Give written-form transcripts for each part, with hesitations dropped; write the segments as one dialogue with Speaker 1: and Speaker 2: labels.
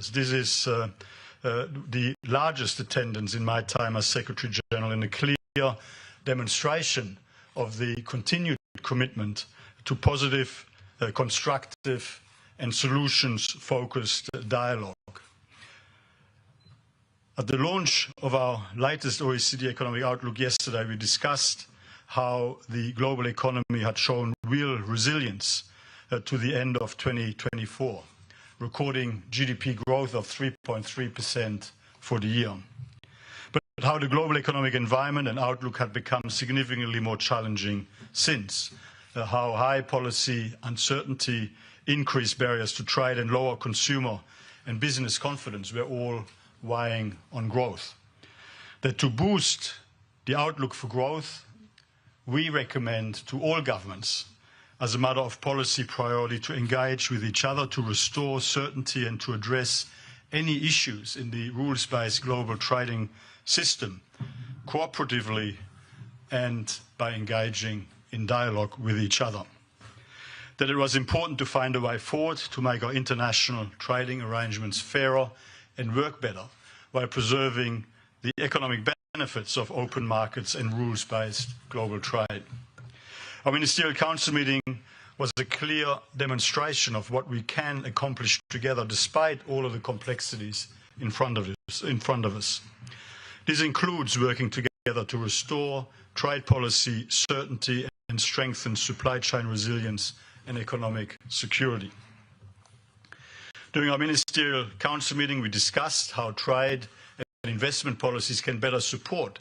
Speaker 1: Reuters. This is the largest attendance in my time as Secretary General and a clear demonstration of the continued commitment to positive, constructive and solutions-focused dialogue. At the launch of our latest OECD Economic Outlook yesterday, we discussed how the global economy had shown real resilience to the end of 2024, recording GDP growth of 3.3% for the year. But how the global economic environment and outlook had become significantly more challenging since, how high policy uncertainty, increased barriers to trade and lower consumer and business confidence were all weighing on growth. That to boost the outlook for growth, we recommend to all governments, as a matter of policy priority, to engage with each other to restore certainty and to address any issues in the rules-based global trading system cooperatively and by engaging in dialogue with each other. That it was important to find a way forward to make our international trading arrangements fairer and work better while preserving the economic benefits of open markets and rules-based global trade. Our Ministerial Council meeting was a clear demonstration of what we can accomplish together despite all of the complexities in front of us. This includes working together to restore trade policy certainty and strengthen supply chain resilience and economic security. During our Ministerial Council meeting, we discussed how trade and investment policies can better support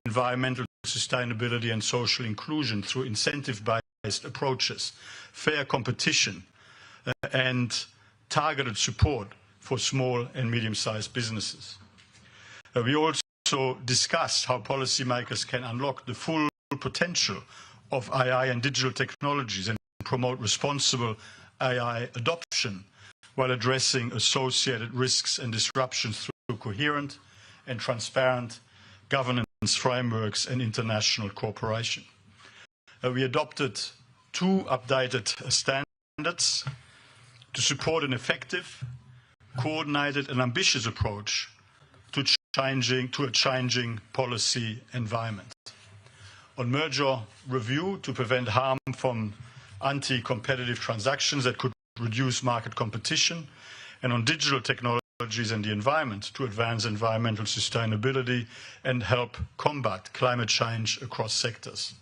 Speaker 1: environmental sustainability and social inclusion through incentive-based approaches, fair competition, and targeted support for small and medium-sized businesses. We also discussed how policymakers can unlock the full potential of AI and digital technologies and promote responsible AI adoption while addressing associated risks and disruptions through coherent and transparent governance frameworks and international cooperation. We adopted 2 updated standards to support an effective, coordinated and ambitious approach to a changing policy environment. On merger review, to prevent harm from anti-competitive transactions that could reduce market competition, and on digital technologies and the environment to advance environmental sustainability and help combat climate change across sectors.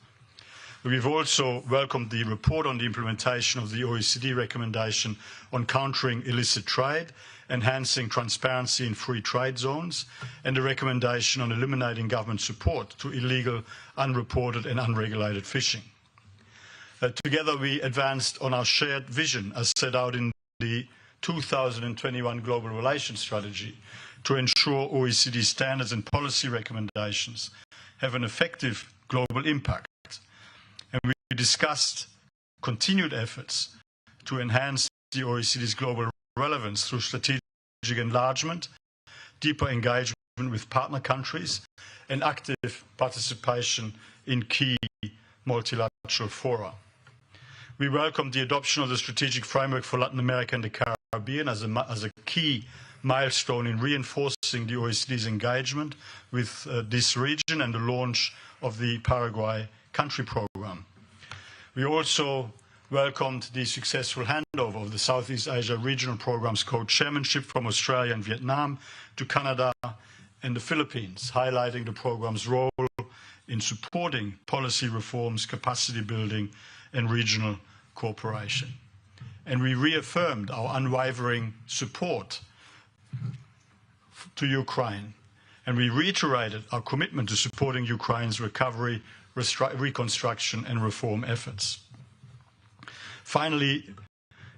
Speaker 1: We've also welcomed the report on the implementation of the OECD recommendation on countering illicit trade, enhancing transparency in free trade zones, and the recommendation on eliminating government support to illegal, unreported and unregulated fishing. Together we advanced on our shared vision as set out in the 2021 Global Relations Strategy to ensure OECD standards and policy recommendations have an effective global impact. And we discussed continued efforts to enhance the OECD's global relevance through strategic enlargement, deeper engagement with partner countries, and active participation in key multilateral fora. We welcome the adoption of the strategic framework for Latin America and the Caribbean as a key milestone in reinforcing the OECD's engagement with this region and the launch of the Paraguay country program. We also welcomed the successful handover of the Southeast Asia Regional Program's co-chairmanship from Australia and Vietnam to Canada and the Philippines, highlighting the program's role in supporting policy reforms, capacity building and regional cooperation. And we reaffirmed our unwavering support to Ukraine, and we reiterated our commitment to supporting Ukraine's recovery, reconstruction and reform efforts. Finally,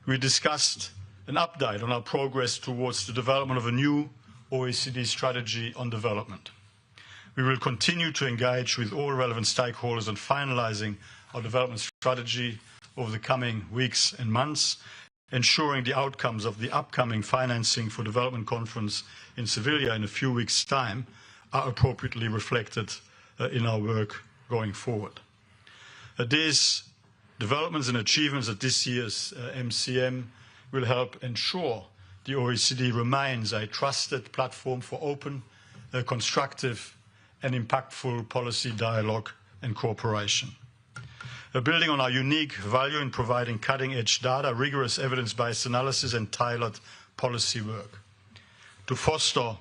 Speaker 1: we discussed an update on our progress towards the development of a new OECD strategy on development. We will continue to engage with all relevant stakeholders on finalising our development strategy over the coming weeks and months, ensuring the outcomes of the upcoming Financing for Development conference in Seville in a few weeks' time are appropriately reflected in our work going forward. These developments and achievements at this year's MCM will help ensure the OECD remains a trusted platform for open, constructive and impactful policy dialogue and cooperation. Building on our unique value in providing cutting-edge data, rigorous evidence-based analysis and tailored policy work. To foster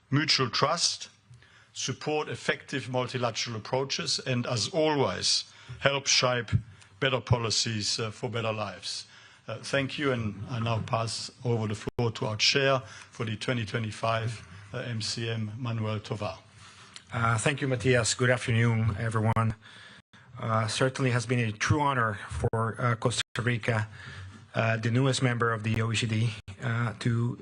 Speaker 1: mutual trust, support effective multilateral approaches, and as always, help shape better policies for better lives. Thank you, and I now pass over the floor to our chair for the 2025 MCM, Manuel Tovar.
Speaker 2: Thank you, Mathias. Good afternoon, everyone. Certainly has been a true honor for Costa Rica, the newest member of the OECD, to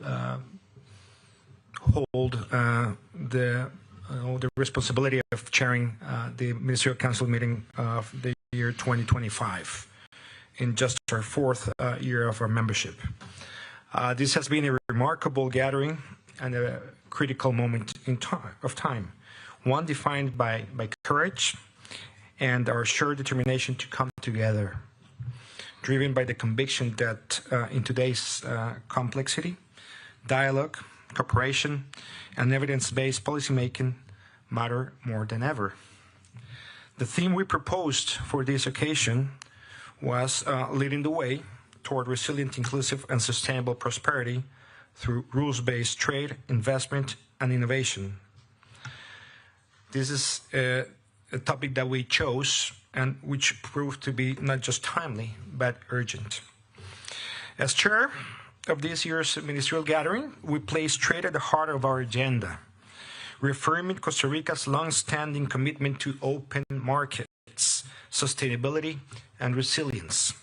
Speaker 2: hold the responsibility of chairing the Ministerial Council meeting of the year 2025 in just our fourth year of our membership. This has been a remarkable gathering and a critical moment of time, one defined by courage and our shared determination to come together, driven by the conviction that in today's complexity, dialogue, cooperation, and evidence-based policymaking matter more than ever. The theme we proposed for this occasion was leading the way toward resilient, inclusive, and sustainable prosperity through rules-based trade, investment, and innovation. This is a topic that we chose and which proved to be not just timely, but urgent. As chair of this year's ministerial gathering, we placed trade at the heart of our agenda, reaffirming Costa Rica's long-standing commitment to open markets, sustainability, and resilience.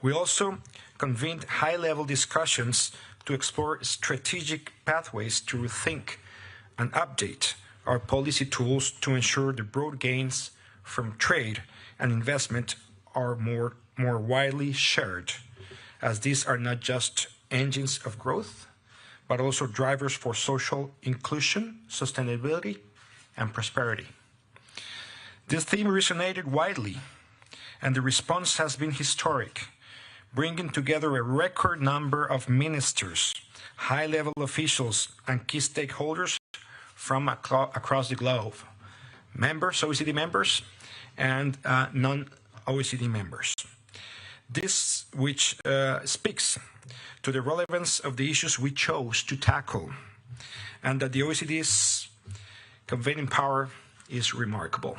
Speaker 2: We also convened high-level discussions to explore strategic pathways to rethink and update our policy tools to ensure the broad gains from trade and investment are more widely shared, as these are not just engines of growth, but also drivers for social inclusion, sustainability, and prosperity. This theme resonated widely, and the response has been historic, bringing together a record number of ministers, high-level officials, and key stakeholders from across the globe, OECD members, and non-OECD members. This which speaks to the relevance of the issues we chose to tackle, and that the OECD's convening power is remarkable.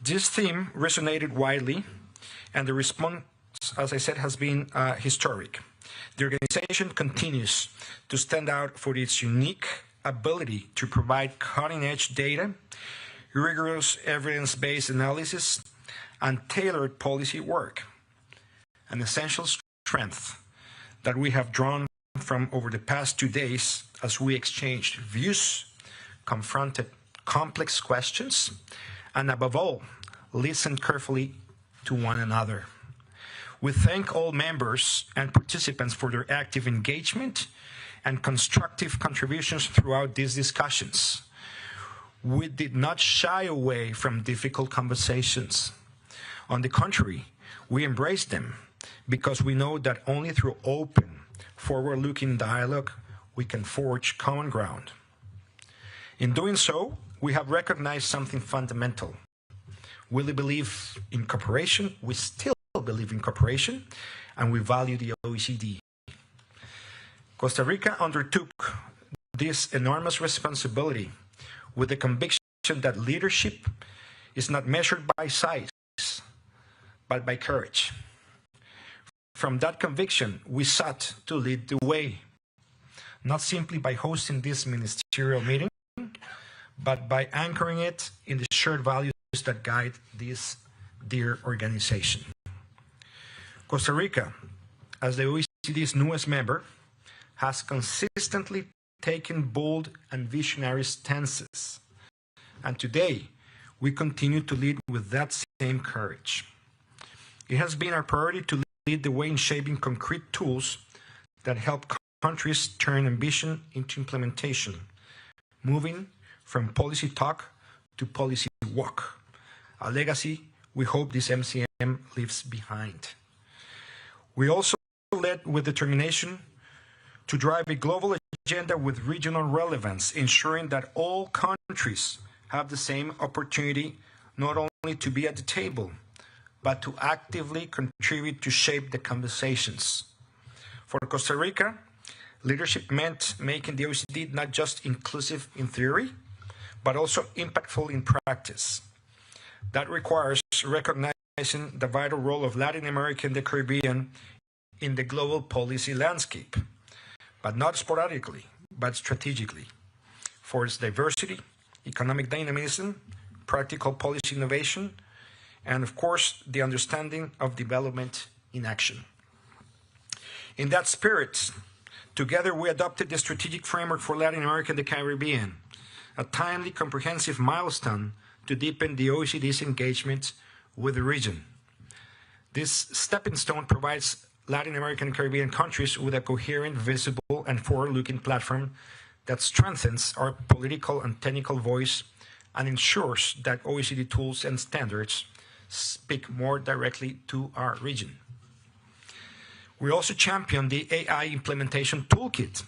Speaker 2: This theme resonated widely, and the response, as I said, has been historic. The organization continues to stand out for its unique ability to provide cutting-edge data, rigorous evidence-based analysis, and tailored policy work, an essential strength that we have drawn from over the past 2 days as we exchanged views, confronted complex questions, and above all, listened carefully to one another. We thank all members and participants for their active engagement and constructive contributions throughout these discussions. We did not shy away from difficult conversations. On the contrary, we embraced them because we know that only through open, forward-looking dialogue we can forge common ground. In doing so, we have recognized something fundamental. We believe in cooperation, we still believe in cooperation, and we value the OECD. Costa Rica undertook this enormous responsibility with the conviction that leadership is not measured by size, but by courage. From that conviction, we sought to lead the way, not simply by hosting this ministerial meeting, but by anchoring it in the shared values that guide this dear organization. Costa Rica, as the OECD's newest member, has consistently taken bold and visionary stances. And today, we continue to lead with that same courage. It has been our priority to lead the way in shaping concrete tools that help countries turn ambition into implementation, moving from policy talk to policy walk, a legacy we hope this MCM leaves behind. We also led with determination to drive a global agenda with regional relevance, ensuring that all countries have the same opportunity not only to be at the table, but to actively contribute to shape the conversations. For Costa Rica, leadership meant making the OECD not just inclusive in theory, but also impactful in practice. That requires recognizing the vital role of Latin America and the Caribbean in the global policy landscape, but not sporadically, but strategically, for its diversity, economic dynamism, practical policy innovation, and of course, the understanding of development in action. In that spirit, together we adopted the strategic framework for Latin America and the Caribbean, a timely, comprehensive milestone to deepen the OECD's engagement with the region. This stepping stone provides Latin American and Caribbean countries with a coherent, visible, and forward-looking platform that strengthens our political and technical voice and ensures that OECD tools and standards speak more directly to our region. We also champion the AI implementation toolkit,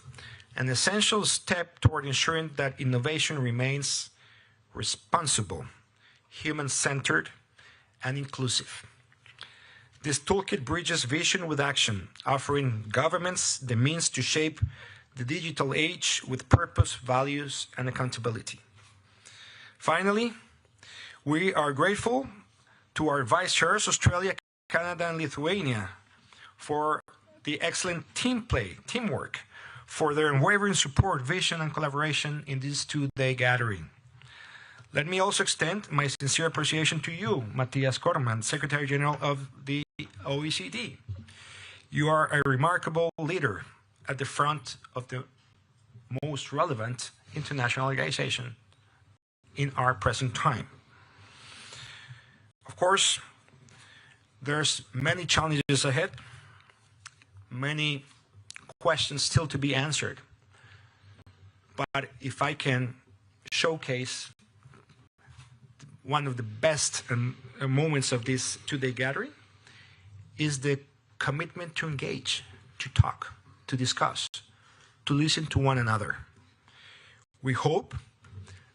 Speaker 2: an essential step toward ensuring that innovation remains responsible, human-centered, and inclusive. This toolkit bridges vision with action, offering governments the means to shape the digital age with purpose, values, and accountability. Finally, we are grateful to our Vice Chairs, Australia, Canada, and Lithuania, for the excellent teamwork, for their unwavering support, vision, and collaboration in this two-day gathering. Let me also extend my sincere appreciation to you, Mathias Cormann, Secretary General of the OECD. You are a remarkable leader at the front of the most relevant international organization in our present time. Of course, there's many challenges ahead, many questions still to be answered. But if I can showcase one of the best moments of this two-day gathering is the commitment to engage, to talk, to discuss, to listen to one another. We hope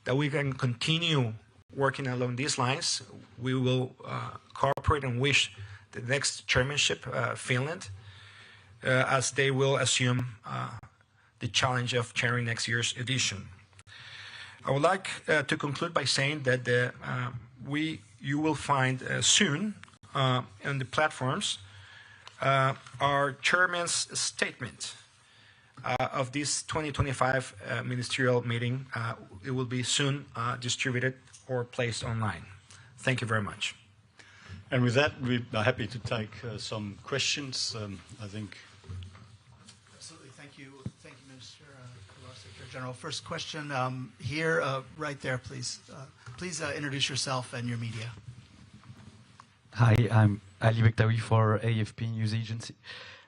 Speaker 2: that we can continue working along these lines. We will cooperate and wish the next chairmanship, Finland, as they will assume the challenge of chairing next year's edition. I would like to conclude by saying that you will find soon on the platforms our chairman's statement of this 2025 ministerial meeting. It will be soon distributed or placed online. Thank you very much.
Speaker 1: And with that, we are happy to take some questions. I think.
Speaker 3: Absolutely. Thank you. Thank you, Minister Secretary General. First question here, right there, please. Please introduce yourself and your media.
Speaker 4: Hi, I'm Ali Bektawi for AFP News Agency.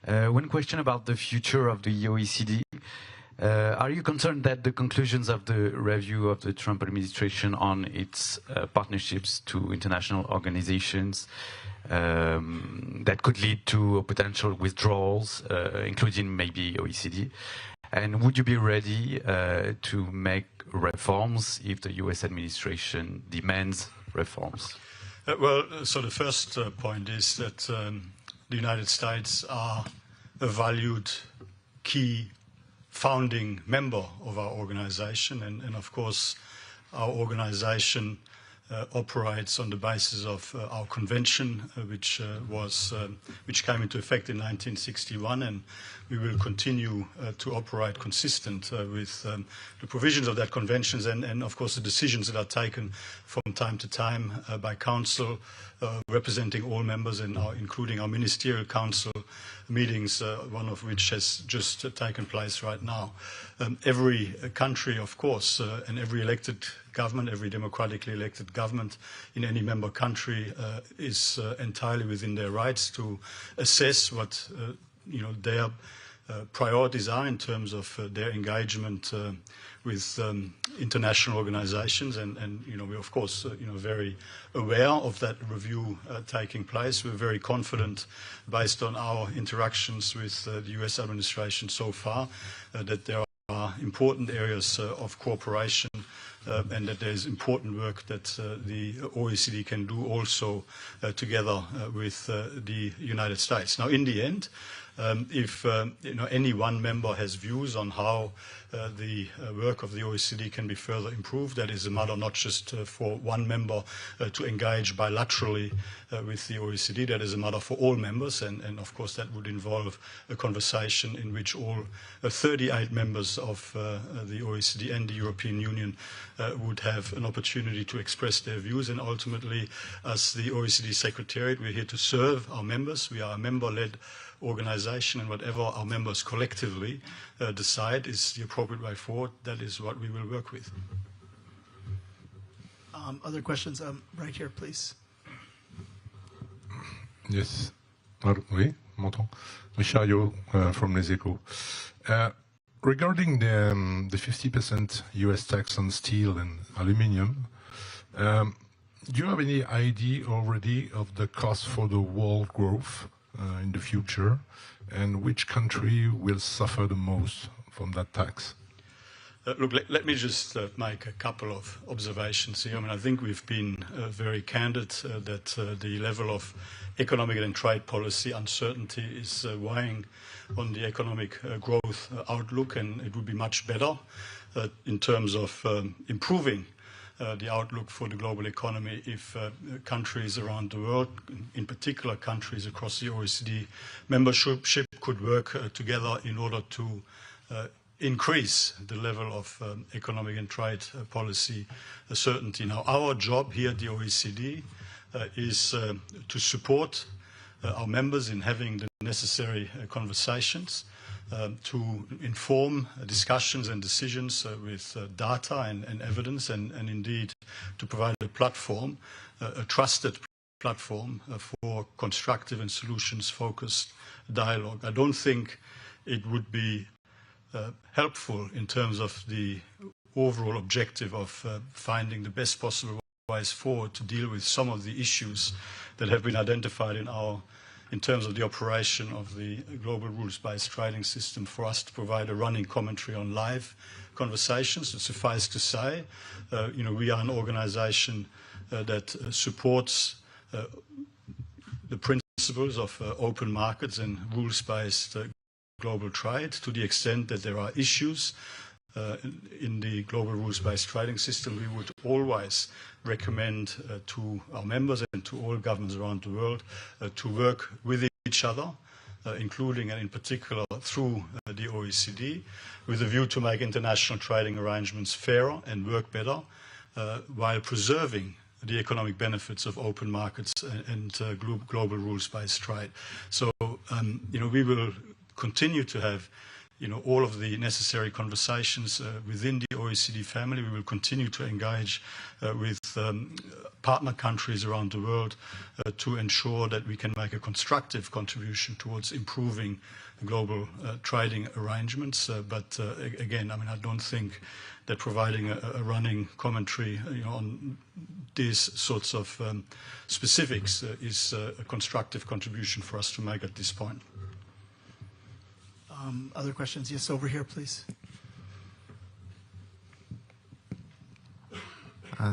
Speaker 4: One question about the future of the OECD. Are you concerned that the conclusions of the review of the Trump administration on its partnerships to international organizations that could lead to potential withdrawals, including maybe OECD? And would you be ready to make reforms if the US administration demands reforms?
Speaker 1: So the first point is that the United States are a valued key founding member of our organization, and of course our organization operates on the basis of our convention, which came into effect in 1961, and we will continue to operate consistent with the provisions of that convention and of course the decisions that are taken from time to time by Council, representing all members, and including our Ministerial Council meetings, one of which has just taken place right now. Every country, of course, and every elected government, every democratically elected government in any member country is entirely within their rights to assess what their priorities are in terms of their engagement with international organizations, and we're of course very aware of that review taking place. We're very confident, based on our interactions with the US administration so far, that there are important areas of cooperation and that there's important work that the OECD can do also together with the United States. Now, in the end, if any one member has views on how the work of the OECD can be further improved, that is a matter not just for one member to engage bilaterally with the OECD, that is a matter for all members, and of course that would involve a conversation in which all 38 members of the OECD and the European Union would have an opportunity to express their views, and ultimately, as the OECD Secretariat, we're here to serve our members. We are a member-led organization, and whatever our members collectively decide is the appropriate way forward, that is what we will work with.
Speaker 3: Other questions? Right here, please.
Speaker 5: Yes. Oui, m'entend. Richard from Les Echos. Regarding the 50% US tax on steel and aluminium, do you have any idea already of the cost for the world growth in the future, and which country will suffer the most from that tax?
Speaker 1: Look, let me just make a couple of observations here. I mean, I think we've been very candid that the level of economic and trade policy uncertainty is weighing on the economic growth outlook, and it would be much better in terms of improving the outlook for the global economy if countries around the world, in particular countries across the OECD membership, could work together in order to increase the level of economic and trade policy certainty. Now, our job here at the OECD is to support our members in having the necessary conversations, to inform discussions and decisions with data and evidence, and indeed to provide a platform, a trusted platform for constructive and solutions-focused dialogue. I don't think it would be helpful in terms of the overall objective of finding the best possible ways forward to deal with some of the issues that have been identified in terms of the operation of the global rules-based trading system, for us to provide a running commentary on live conversations. It suffice to say, we are an organization that supports the principles of open markets and rules-based global trade, to the extent that there are issues in the global rules-based trading system. We would always recommend to our members and to all governments around the world to work with each other, including and in particular through the OECD, with a view to make international trading arrangements fairer and work better, while preserving the economic benefits of open markets and global rules-based trade. So, we will continue to have all of the necessary conversations within the OECD family. We will continue to engage with partner countries around the world to ensure that we can make a constructive contribution towards improving global trading arrangements. But again, I mean, I don't think that providing a running commentary on these sorts of specifics is a constructive contribution for us to make at this point.
Speaker 3: Other questions? Yes, over here, please.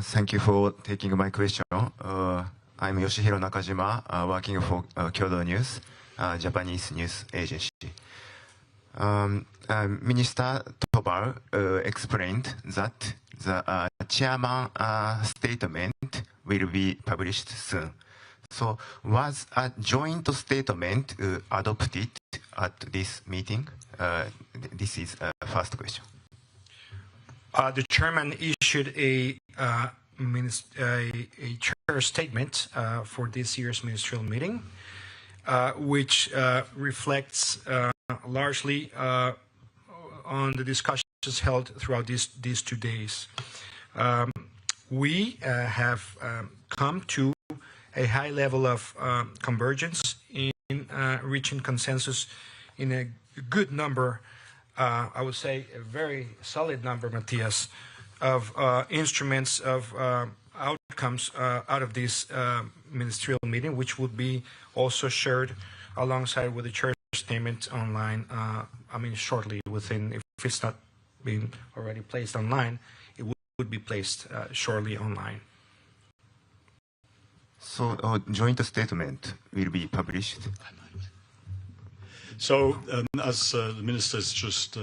Speaker 6: Thank you for taking my question. I'm Yoshihiro Nakajima, working for Kyodo News, Japanese news agency. Minister Tobal explained that the chairman statement will be published soon. So, was a joint statement adopted at this meeting? This is first question.
Speaker 2: The chairman issued a chair statement for this year's ministerial meeting, which reflects largely on the discussions held throughout these 2 days. We have come to a high level of convergence in reaching consensus in a good number, I would say a very solid number, Mathias, of instruments of outcomes out of this ministerial meeting, which would be also shared alongside with the chair's statement online. I mean, shortly within, if it's not been already placed online, it would be placed shortly online.
Speaker 6: So, joint statement will be published.
Speaker 1: So, as the minister has just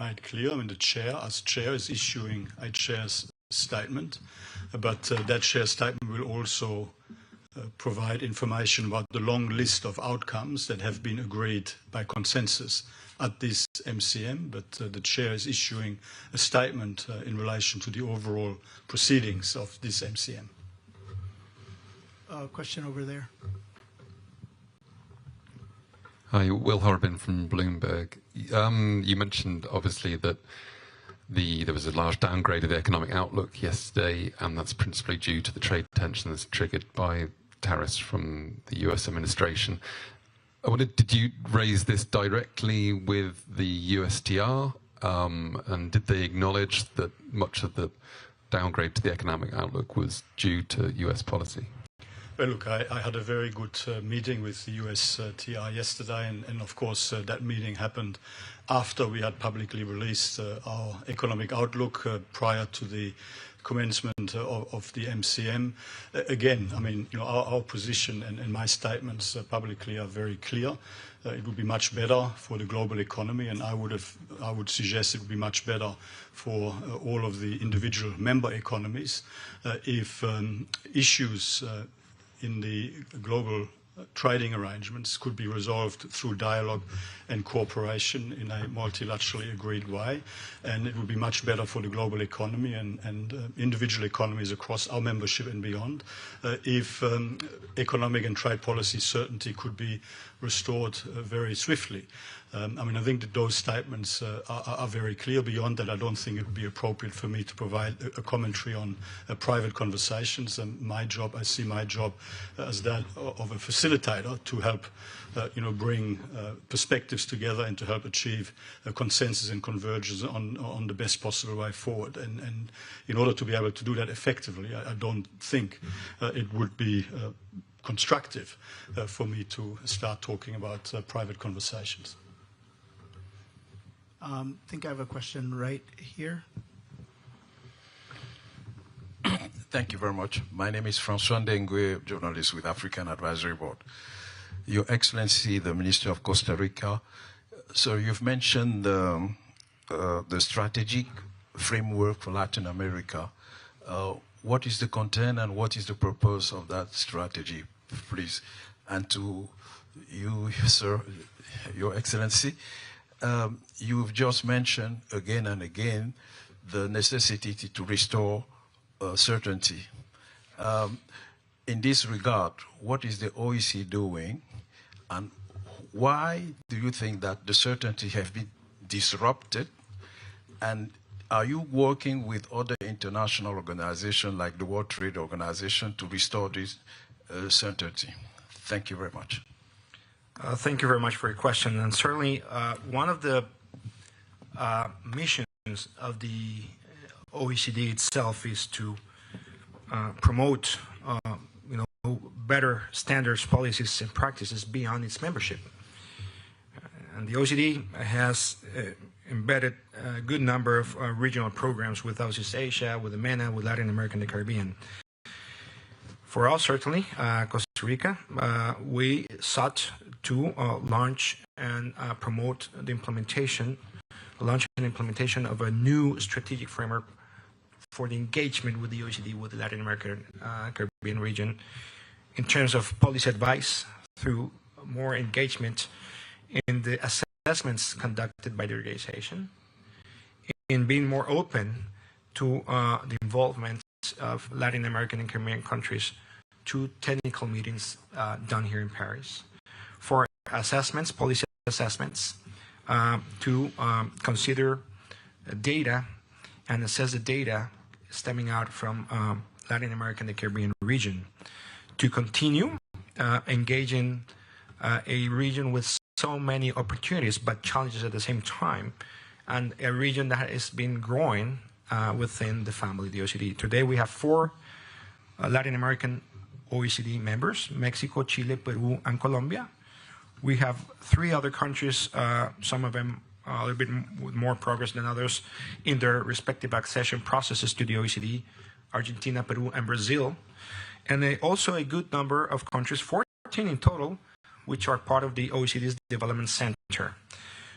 Speaker 1: made clear, I mean, the chair, as chair, is issuing a chair's statement, but that chair statement will also provide information about the long list of outcomes that have been agreed by consensus at this MCM, but the chair is issuing a statement in relation to the overall proceedings of this MCM.
Speaker 3: Question over there.
Speaker 7: Hi, Will Harbin from Bloomberg. You mentioned, obviously, that there was a large downgrade of the economic outlook yesterday, and that's principally due to the trade tensions triggered by tariffs from the US administration. I wondered, did you raise this directly with the USTR, and did they acknowledge that much of the downgrade to the economic outlook was due to US policy?
Speaker 1: Well, look, I had a very good meeting with the USTR yesterday, and of course that meeting happened after we had publicly released our economic outlook prior to the commencement of the MCM. Again, I mean, you know, our position and my statements publicly are very clear. It would be much better for the global economy, and I would suggest it would be much better for all of the individual member economies if issues in the global trading arrangements could be resolved through dialogue and cooperation in a multilaterally agreed way, and it would be much better for the global economy and individual economies across our membership and beyond if economic and trade policy certainty could be restored very swiftly. I mean, I think that those statements are very clear. Beyond that, I don't think it would be appropriate for me to provide a commentary on private conversations. And my job, I see my job as that of a facilitator to help, you know, bring perspectives together and to help achieve a consensus and convergence on the best possible way forward. And in order to be able to do that effectively, I don't think it would be constructive for me to start talking about private conversations.
Speaker 3: I think I have a question right here.
Speaker 8: Thank you very much. My name is François Ndengue, journalist with African Advisory Board. Your Excellency, the Minister of Costa Rica, so you've mentioned the strategic framework for Latin America. What is the content and what is the purpose of that strategy, please? And to you, sir, Your Excellency, you've just mentioned again and again the necessity to restore certainty. In this regard, what is the OECD doing, and why do you think that the certainty have been disrupted? And are you working with other international organizations like the World Trade Organization to restore this certainty? Thank you very much.
Speaker 2: Thank you very much for your question. And certainly, one of the missions of the OECD itself is to promote, better standards, policies, and practices beyond its membership. And the OECD has embedded a good number of regional programs with Southeast Asia, with the MENA, with Latin America and the Caribbean. For us, certainly, Costa Rica, we sought to launch and promote the implementation of a new strategic framework for the engagement with the OECD, with the Latin American Caribbean region, in terms of policy advice through more engagement in the assessments conducted by the organization, in being more open to the involvement of Latin American and Caribbean countries to technical meetings done here in Paris, for assessments, policy assessments, to consider data and assess the data stemming out from Latin America and the Caribbean region, to continue engaging a region with so many opportunities but challenges at the same time, and a region that has been growing within the family, the OECD. Today we have 4 Latin American OECD members: Mexico, Chile, Peru, and Colombia. We have 3 other countries, some of them a little bit with more progress than others in their respective accession processes to the OECD: Argentina, Peru, and Brazil. And also a good number of countries, 14 in total, which are part of the OECD's Development Center.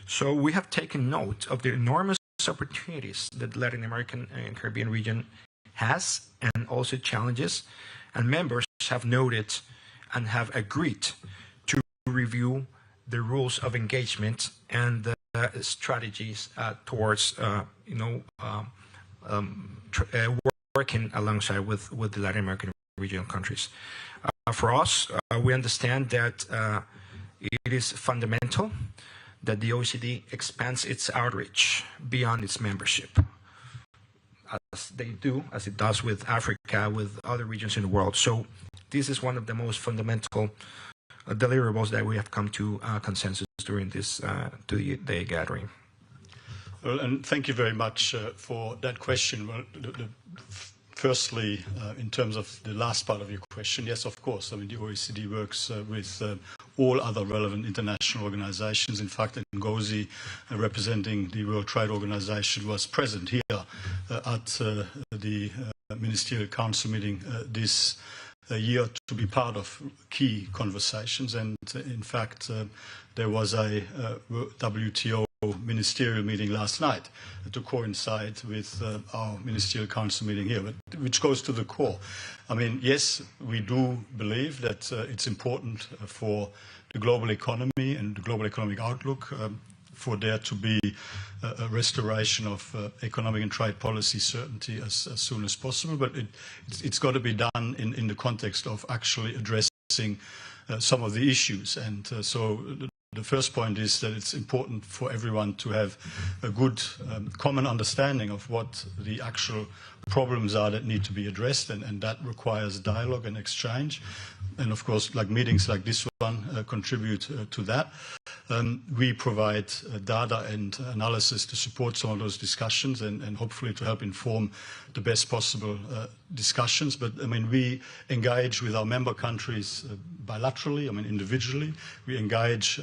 Speaker 2: So we have taken note of the enormous opportunities that the Latin American and Caribbean region has, and also challenges, and members have noted and have agreed to review the rules of engagement and the strategies towards working alongside with the Latin American regional countries. For us, we understand that it is fundamental that the OECD expands its outreach beyond its membership, as it does with Africa, with other regions in the world. So this is one of the most fundamental deliverables that we have come to consensus during this two-day gathering.
Speaker 1: Well, and thank you very much for that question. Well, firstly, in terms of the last part of your question, yes, of course. I mean, the OECD works with all other relevant international organizations. In fact, Ngozi, representing the World Trade Organization, was present here at the Ministerial Council meeting this year to be part of key conversations. And in fact, there was a WTO ministerial meeting last night to coincide with our Ministerial Council meeting here, which goes to the core. I mean, yes, we do believe that it's important for the global economy and the global economic outlook for there to be a restoration of economic and trade policy certainty as soon as possible, but it's got to be done in the context of actually addressing some of the issues. And so the first point is that it's important for everyone to have a good common understanding of what the actual problems are that need to be addressed, and that requires dialogue and exchange. And of course, like meetings like this one contribute to that. We provide data and analysis to support some of those discussions and hopefully to help inform the best possible discussions. But I mean, we engage with our member countries bilaterally, I mean individually. We engage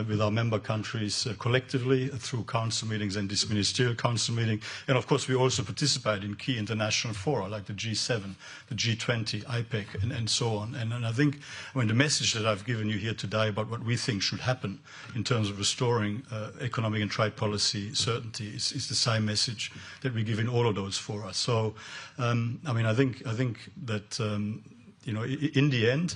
Speaker 1: with our member countries collectively through council meetings and this Ministerial Council meeting. And of course, we also participate in key international fora like the G7, the G20, IPEC, and so on. And I think the message that I've given you here today about what we think should happen in terms of restoring economic and trade policy certainty is the same message that we give in all of those fora. So, I mean, I think that in the end,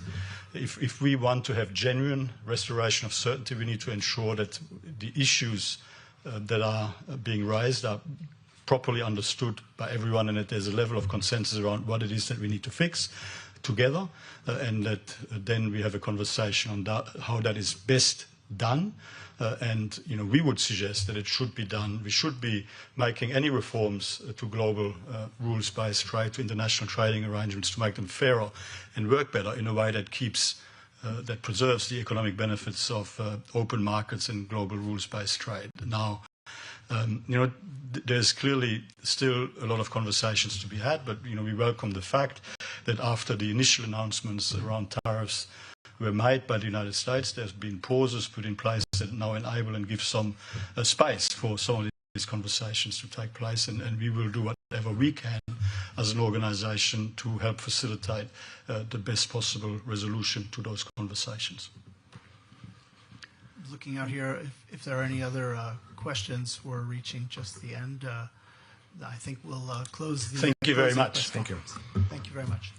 Speaker 1: if we want to have genuine restoration of certainty, we need to ensure that the issues that are being raised are properly understood by everyone, and that there's a level of consensus around what it is that we need to fix together, and that then we have a conversation on how that is best done. And we would suggest that it should be done. We should be making any reforms to global rules-based trade, to international trading arrangements, to make them fairer and work better in a way that that preserves the economic benefits of open markets and global rules-based trade. Now, there's clearly still a lot of conversations to be had, but we welcome the fact that after the initial announcements around tariffs were made by the United States, there's been pauses put in place that now enable and give some space for some of these conversations to take place, and we will do whatever we can as an organization to help facilitate the best possible resolution to those conversations.
Speaker 3: Looking out here, if there are any other questions, we're reaching just the end. I think we'll close the...
Speaker 1: Thank you very much.
Speaker 2: Thank you.
Speaker 3: Thank you very much.